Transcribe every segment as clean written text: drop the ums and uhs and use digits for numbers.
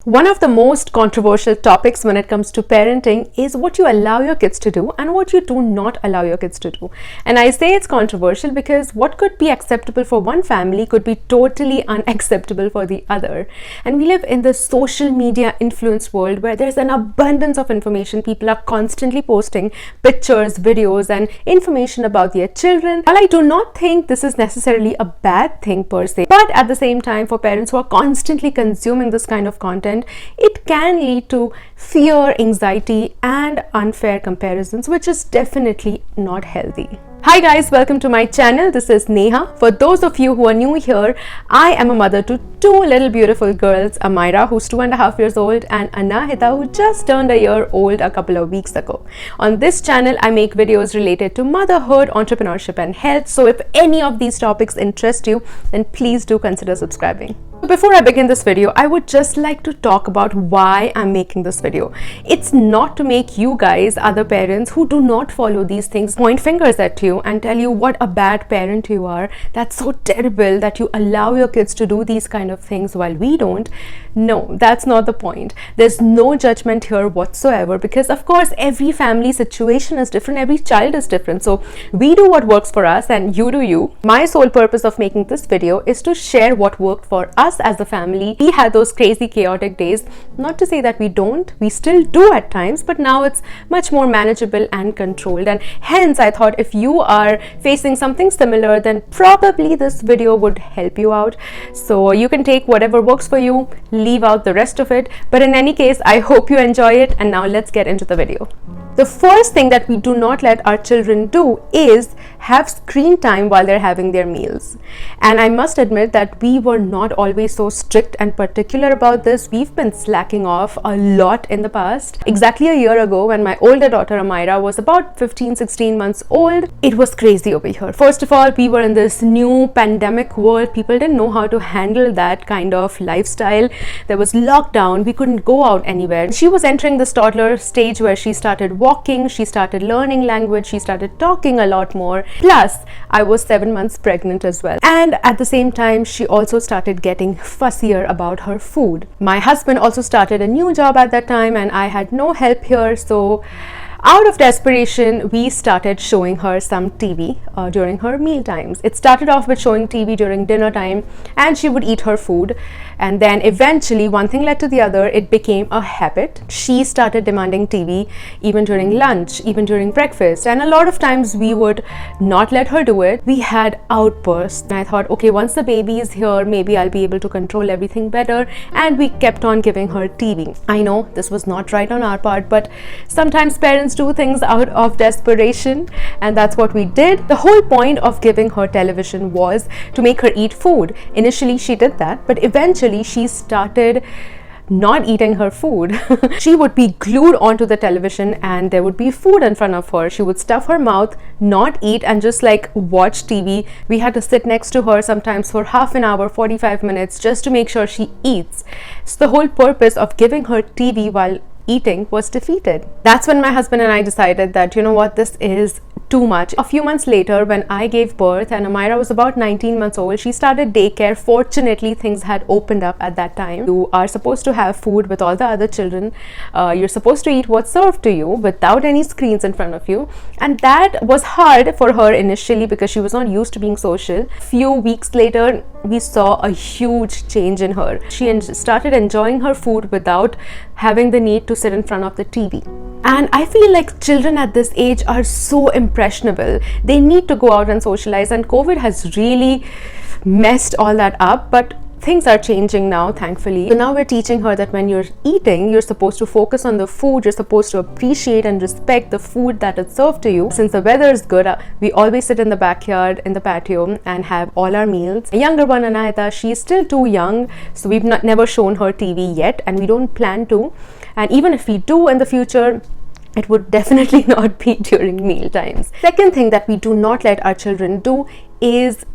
One of the most controversial topics when it comes to parenting is what you allow your kids to do and what you do not allow your kids to do. And I say it's controversial because what could be acceptable for one family could be totally unacceptable for the other. And we live in the social media influence world where there's an abundance of information. People are constantly posting pictures, videos, and information about their children. While I do not think this is necessarily a bad thing per se, but at the same time, for parents who are constantly consuming this kind of content, it can lead to fear, anxiety, and unfair comparisons, which is definitely not healthy. Hi guys, welcome to my channel. This is Neha. For those of you who are new here, I am a mother to two little beautiful girls, Amira, who's 2.5 years old, and Anahita, who just turned a year old a couple of weeks ago. On this channel, I make videos related to motherhood, entrepreneurship, and health. So if any of these topics interest you, then please do consider subscribing. Before I begin this video, I would just like to talk about why I'm making this video. It's not to make you guys, other parents who do not follow these things, point fingers at you and tell you what a bad parent you are. That's so terrible that you allow your kids to do these kind of things while we don't. No, that's not the point. There's no judgment here whatsoever because of course every family situation is different, every child is different. So we do what works for us and you do you. My sole purpose of making this video is to share what worked for us as a family. We had those crazy chaotic days. Not to say that we don't, we still do at times, but now it's much more manageable and controlled. And hence I thought if you are facing something similar, then probably this video would help you out. So you can take whatever works for you, leave out the rest of it. But in any case, I hope you enjoy it. And now let's get into the video. The first thing that we do not let our children do is have screen time while they're having their meals. And I must admit that we were not always so strict and particular about this. We've been slacking off a lot in the past. Exactly a year ago, when my older daughter Amira was about 15-16 months old, it was crazy over here. First of all, we were in this new pandemic world. People didn't know how to handle that kind of lifestyle. There was lockdown. We couldn't go out anywhere. She was entering this toddler stage where she started walking, she started learning language, she started talking a lot more. Plus, I was 7 months pregnant as well. And at the same time, she also started getting fussier about her food. My husband also started a new job at that time and I had no help here. So out of desperation, we started showing her some TV during her meal times. It started off with showing TV during dinner time and she would eat her food. And then eventually, one thing led to the other, it became a habit. She started demanding TV even during lunch, even during breakfast. And a lot of times we would not let her do it. We had outbursts. And I thought, okay, once the baby is here, maybe I'll be able to control everything better. And we kept on giving her TV. I know this was not right on our part, but sometimes parents do things out of desperation, and that's what we did. The whole point of giving her television was to make her eat food. Initially she did that, but eventually she started not eating her food. She would be glued onto the television and there would be food in front of her. She would stuff her mouth, not eat, and just like watch TV. We had to sit next to her sometimes for half an hour, 45 minutes, just to make sure she eats. So the whole purpose of giving her TV while eating was defeated. That's when my husband and I decided that, you know what, this is too much. A few months later, when I gave birth and Amira was about 19 months old, she started daycare. Fortunately, things had opened up at that time. You are supposed to have food with all the other children. You're supposed to eat what's served to you without any screens in front of you. And that was hard for her initially because she was not used to being social. Few weeks later, we saw a huge change in her. She started enjoying her food without having the need to sit in front of the TV. And I feel like children at this age are so impressionable. They need to go out and socialize, and COVID has really messed all that up, but things are changing now, thankfully. So now we're teaching her that when you're eating, you're supposed to focus on the food. You're supposed to appreciate and respect the food that is served to you. Since the weather is good, we always sit in the backyard, in the patio, and have all our meals. The younger one, Anahita, she's still too young, so we've never shown her TV yet, and we don't plan to. And even if we do in the future, it would definitely not be during meal times. Second thing that we do not let our children do is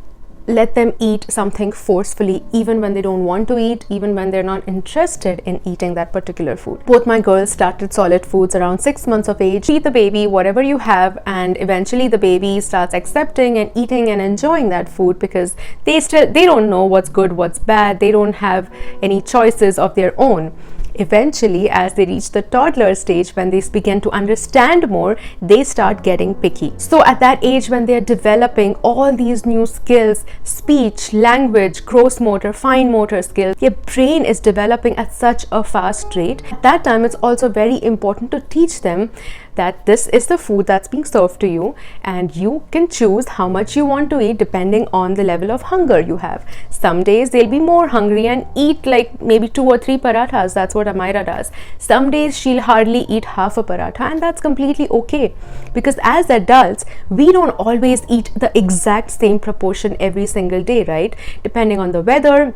let them eat something forcefully, even when they don't want to eat, even when they're not interested in eating that particular food. Both my girls started solid foods around 6 months of age. Feed the baby whatever you have, and eventually the baby starts accepting and eating and enjoying that food because they don't know what's good, what's bad. They don't have any choices of their own. Eventually, as they reach the toddler stage, when they begin to understand more, they start getting picky. So at that age, when they are developing all these new skills, speech, language, gross motor, fine motor skills, your brain is developing at such a fast rate. At that time, it's also very important to teach them that this is the food that's being served to you, and you can choose how much you want to eat depending on the level of hunger you have. Some days they'll be more hungry and eat like maybe 2 or 3 parathas. That's what Amira does. Some days she'll hardly eat half a paratha, and that's completely okay, because as adults we don't always eat the exact same proportion every single day, right? Depending on the weather,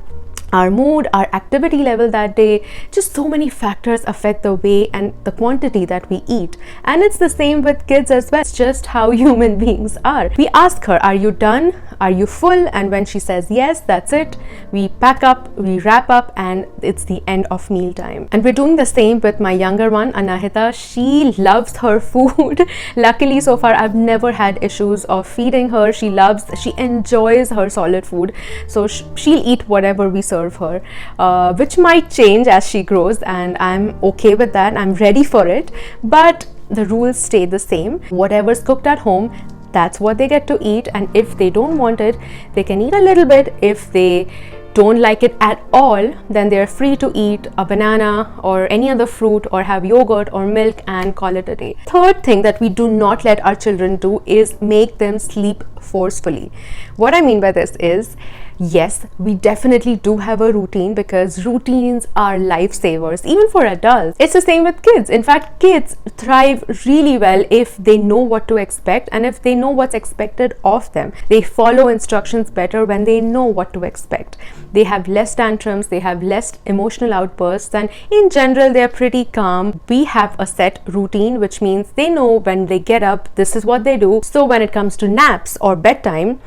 our mood, our activity level that day, just so many factors affect the way and the quantity that we eat. And it's the same with kids as well. It's just how human beings are. We ask her, are you done? Are you full? And when she says yes, that's it. We pack up, we wrap up, and it's the end of meal time. And we're doing the same with my younger one, Anahita. She loves her food. Luckily, so far, I've never had issues of feeding her. She enjoys her solid food. So she'll eat whatever we serve her, which might change as she grows, and I'm okay with that. I'm ready for it, but the rules stay the same. Whatever's cooked at home, that's what they get to eat, and if they don't want it, they can eat a little bit. If they don't like it at all, then they're free to eat a banana or any other fruit or have yogurt or milk and call it a day. Third thing that we do not let our children do is make them sleep forcefully. What I mean by this is, yes, we definitely do have a routine, because routines are lifesavers even for adults. It's the same with kids. In fact, kids thrive really well if they know what to expect and if they know what's expected of them. They follow instructions better when they know what to expect. They have less tantrums, they have less emotional outbursts, and in general they're pretty calm. We have a set routine, which means they know when they get up, this is what they do. So when it comes to naps or bedtime,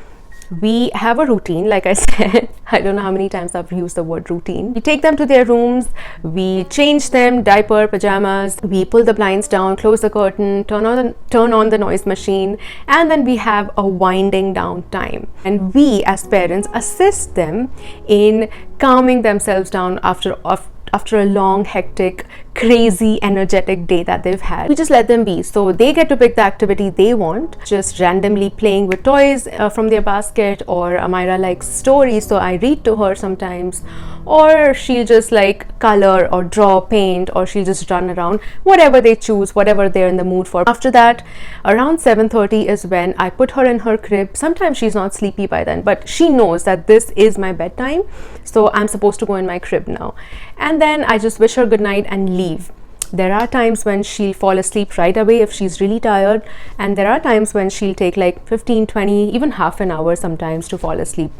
we have a routine. Like I said, I don't know how many times I've used the word routine. We take them to their rooms, we change them, diaper, pajamas, we pull the blinds down, close the curtain, turn on the noise machine, and then we have a winding down time. And we as parents assist them in calming themselves down after a long, hectic, crazy, energetic day that they've had. We just let them be. So they get to pick the activity they want, just randomly playing with toys from their basket, or Amira likes stories, so I read to her sometimes, or she'll just like color or draw, paint, or she'll just run around, whatever they choose, whatever they're in the mood for. After that, around 7:30 is when I put her in her crib. Sometimes she's not sleepy by then, but she knows that this is my bedtime, so I'm supposed to go in my crib now. And then I just wish her good night and leave. There are times when she'll fall asleep right away if she's really tired, and there are times when she'll take like 15, 20, even half an hour sometimes to fall asleep.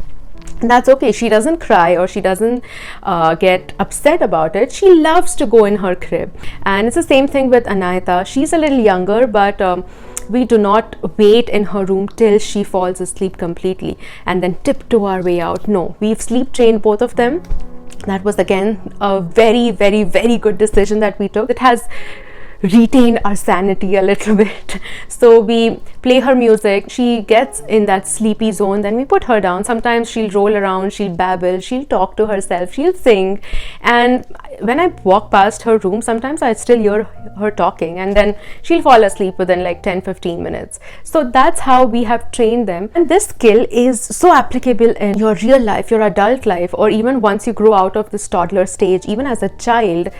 That's okay. She doesn't cry or she doesn't get upset about it. She loves to go in her crib. And it's the same thing with Anahita. She's a little younger, but we do not wait in her room till she falls asleep completely and then tiptoe our way out. No, we've sleep trained both of them. That was again a very, very, very good decision that we took. It has retained our sanity a little bit. So we play her music, she gets in that sleepy zone, then we put her down. Sometimes she'll roll around, she'll babble, she'll talk to herself, she'll sing, and when I walk past her room, sometimes I still hear her talking, and then she'll fall asleep within like 10-15 minutes. So that's how we have trained them, and this skill is so applicable in your real life, your adult life, or even once you grow out of this toddler stage. Even as a child,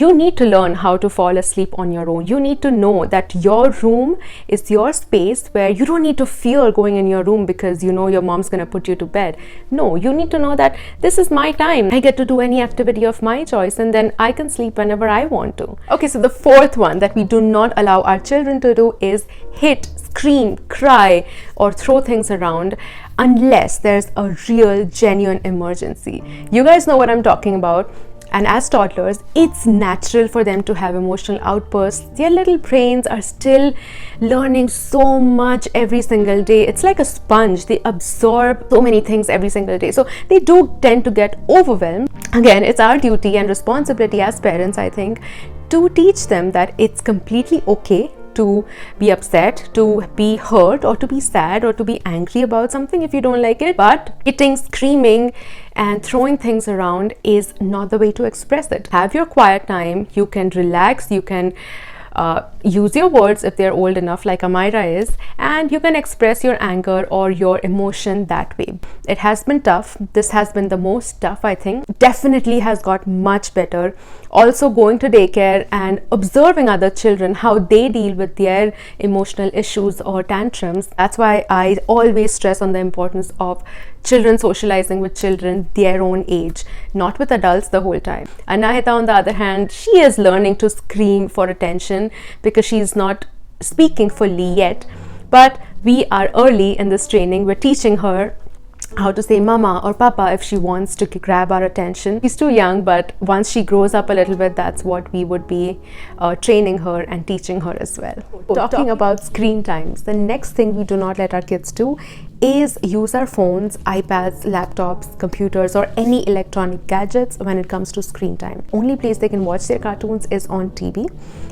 you need to learn how to fall asleep on your own. You need to know that your room is your space where you don't need to fear going in your room because you know your mom's gonna put you to bed. No, you need to know that this is my time. I get to do any activity of my choice, and then I can sleep whenever I want to. Okay, so the fourth one that we do not allow our children to do is hit, scream, cry, or throw things around unless there's a real, genuine emergency. You guys know what I'm talking about. And as toddlers, it's natural for them to have emotional outbursts. Their little brains are still learning so much every single day. It's like a sponge. They absorb so many things every single day. So they do tend to get overwhelmed. Again, it's our duty and responsibility as parents, I think, to teach them that it's completely okay to be upset, to be hurt, or to be sad, or to be angry about something if you don't like it. But hitting, screaming, and throwing things around is not the way to express it. Have your quiet time, you can relax, you can use your words if they're old enough, like Amira is, and you can express your anger or your emotion that way. It has been tough. This has been the most tough, I think. Definitely has got much better. Also, going to daycare and observing other children, how they deal with their emotional issues or tantrums. That's why I always stress on the importance of children socializing with children their own age, not with adults the whole time. Anahita, on the other hand, she is learning to scream for attention because she's not speaking fully yet. But we are early in this training. We're teaching her how to say mama or papa if she wants to grab our attention. She's too young, but once she grows up a little bit, that's what we would be training her and teaching her as well. Talking about screen times, the next thing we do not let our kids do is use our phones, iPads, laptops, computers, or any electronic gadgets when it comes to screen time. Only place they can watch their cartoons is on TV,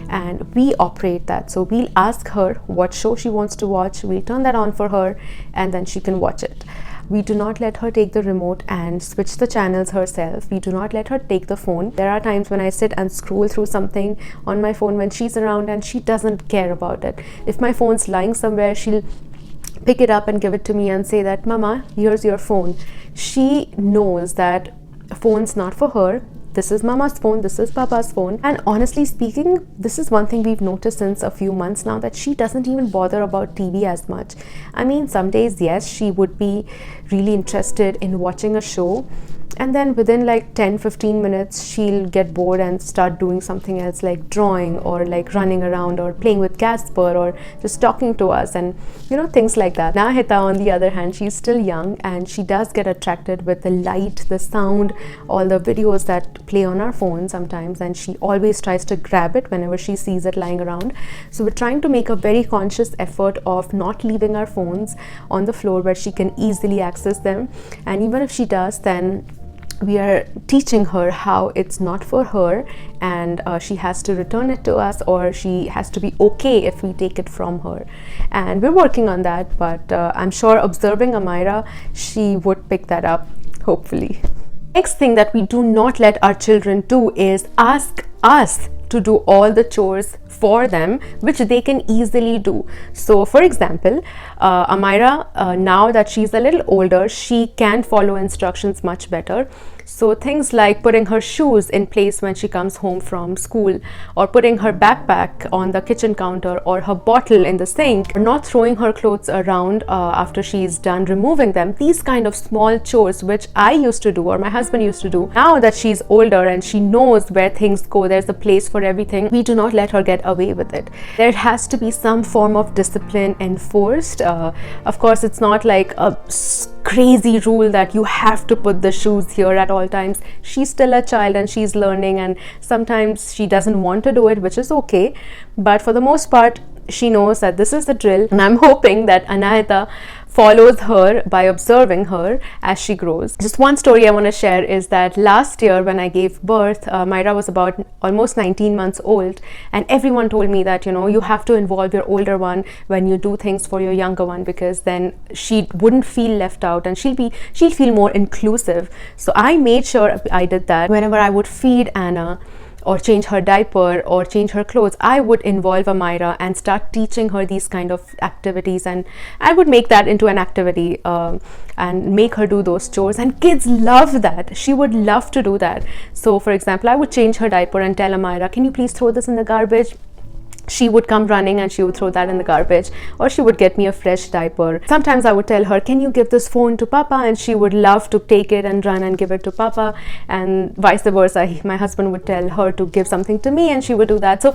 and we operate that. So we'll ask her what show she wants to watch, we'll turn that on for her, and then she can watch it. We do not let her take the remote and switch the channels herself. We do not let her take the phone. There are times when I sit and scroll through something on my phone when she's around and she doesn't care about it. If my phone's lying somewhere, she'll pick it up and give it to me and say that, Mama, here's your phone. She knows that phone's not for her. This is Mama's phone, this is Papa's phone. And honestly speaking, this is one thing we've noticed since a few months now, that she doesn't even bother about TV as much. I mean, some days, yes, she would be really interested in watching a show, and then within like 10-15 minutes she'll get bored and start doing something else, like drawing or like running around or playing with Casper or just talking to us, and things like that. Nahita, on the other hand, she's still young and she does get attracted with the light, the sound, all the videos that play on our phone sometimes, and she always tries to grab it whenever she sees it lying around. So we're trying to make a very conscious effort of not leaving our phones on the floor where she can easily access them, and even if she does, then we are teaching her how it's not for her, and she has to return it to us, or she has to be okay if we take it from her. And we're working on that, but I'm sure observing Amira, she would pick that up, hopefully. Next thing that we do not let our children do is ask us to do all the chores for them, which they can easily do. So for example, Amira, now that she's a little older, she can follow instructions much better. So things like putting her shoes in place when she comes home from school, or putting her backpack on the kitchen counter, or her bottle in the sink, or not throwing her clothes around after she's done removing them. These kind of small chores which I used to do, or my husband used to do. Now that she's older and she knows where things go, there's a place for everything, we do not let her get away with it. There has to be some form of discipline enforced. Of course, it's not like a crazy rule that you have to put the shoes here at all times. She's still a child and she's learning, and sometimes she doesn't want to do it, which is okay, but for the most part she knows that this is the drill, and I'm hoping that Anahita follows her by observing her as she grows. Just one story I want to share is that last year when I gave birth, Myra was about almost 19 months old, and everyone told me that you have to involve your older one when you do things for your younger one, because then she wouldn't feel left out and she'll feel more inclusive. So I made sure I did that. Whenever I would feed Anna or change her diaper or change her clothes, I would involve Amira and start teaching her these kind of activities, and I would make that into an activity and make her do those chores, and kids love that. She would love to do that. So for example, I would change her diaper and tell Amira, can you please throw this in the garbage? She would come running and she would throw that in the garbage, or she would get me a fresh diaper. Sometimes I would tell her, can you give this phone to Papa? And she would love to take it and run and give it to Papa, and vice versa. My husband would tell her to give something to me and she would do that. So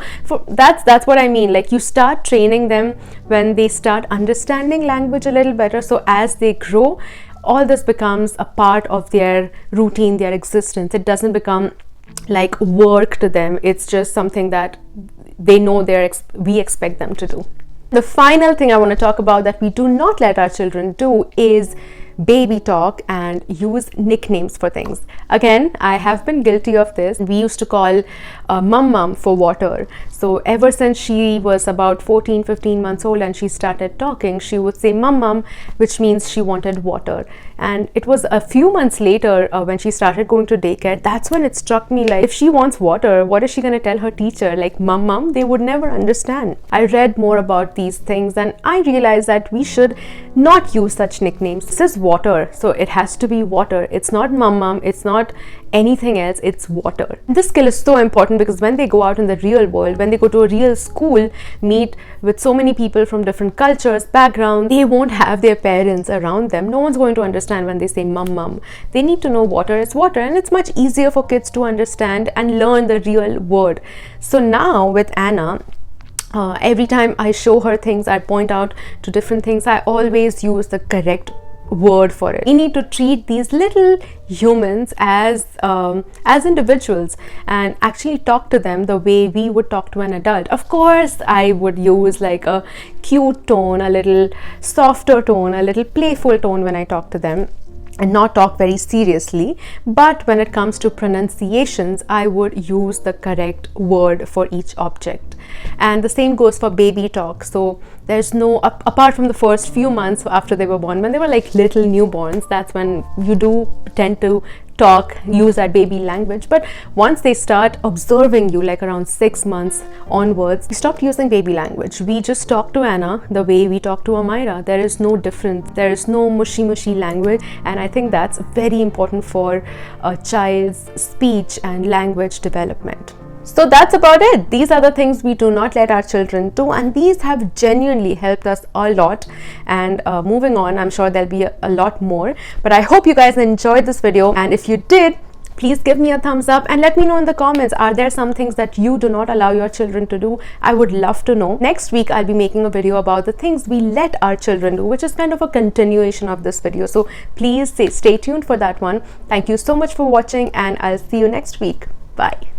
that's what I mean, like you start training them when they start understanding language a little better. So as they grow, all this becomes a part of their routine, their existence. It doesn't become like work to them. It's just something that they know we expect them to do. The final thing I want to talk about that we do not let our children do is baby talk and use nicknames for things. Again, I have been guilty of this. We used to call mum for water. So ever since she was about 14-15 months old and she started talking, she would say mum, which means she wanted water. And it was a few months later when she started going to daycare, that's when it struck me, like, if she wants water, what is she going to tell her teacher? Like mum? They would never understand. I read more about these things and I realized that we should not use such nicknames. This is water, so it has to be water. It's not mum, it's not anything else, it's water. This skill is so important because when they go out in the real world, when they go to a real school, meet with so many people from different cultures, backgrounds, they won't have their parents around them. No one's going to understand when they say mum. They need to know water is water, and it's much easier for kids to understand and learn the real word. So now with Anna, every time I show her things, I point out to different things, I always use the correct word for it. We need to treat these little humans as individuals and actually talk to them the way we would talk to an adult. Of course, I would use like a cute tone, a little softer tone, a little playful tone when I talk to them, and not talk very seriously. But when it comes to pronunciations, I would use the correct word for each object. And the same goes for baby talk. So there's no, apart from the first few months after they were born, when they were like little newborns, that's when you do tend to use that baby language. But once they start observing you, like around 6 months onwards, we stopped using baby language. We just talk to Anna the way we talk to Amira. There is no difference. There is no mushy language, and I think that's very important for a child's speech and language development. So that's about it. These are the things we do not let our children do, and these have genuinely helped us a lot. And moving on, I'm sure there'll be a lot more, but I hope you guys enjoyed this video, and if you did, please give me a thumbs up and let me know in the comments, are there some things that you do not allow your children to do? I would love to know. Next week I'll be making a video about the things we let our children do, which is kind of a continuation of this video, so please stay tuned for that one. Thank you so much for watching, and I'll see you next week. Bye.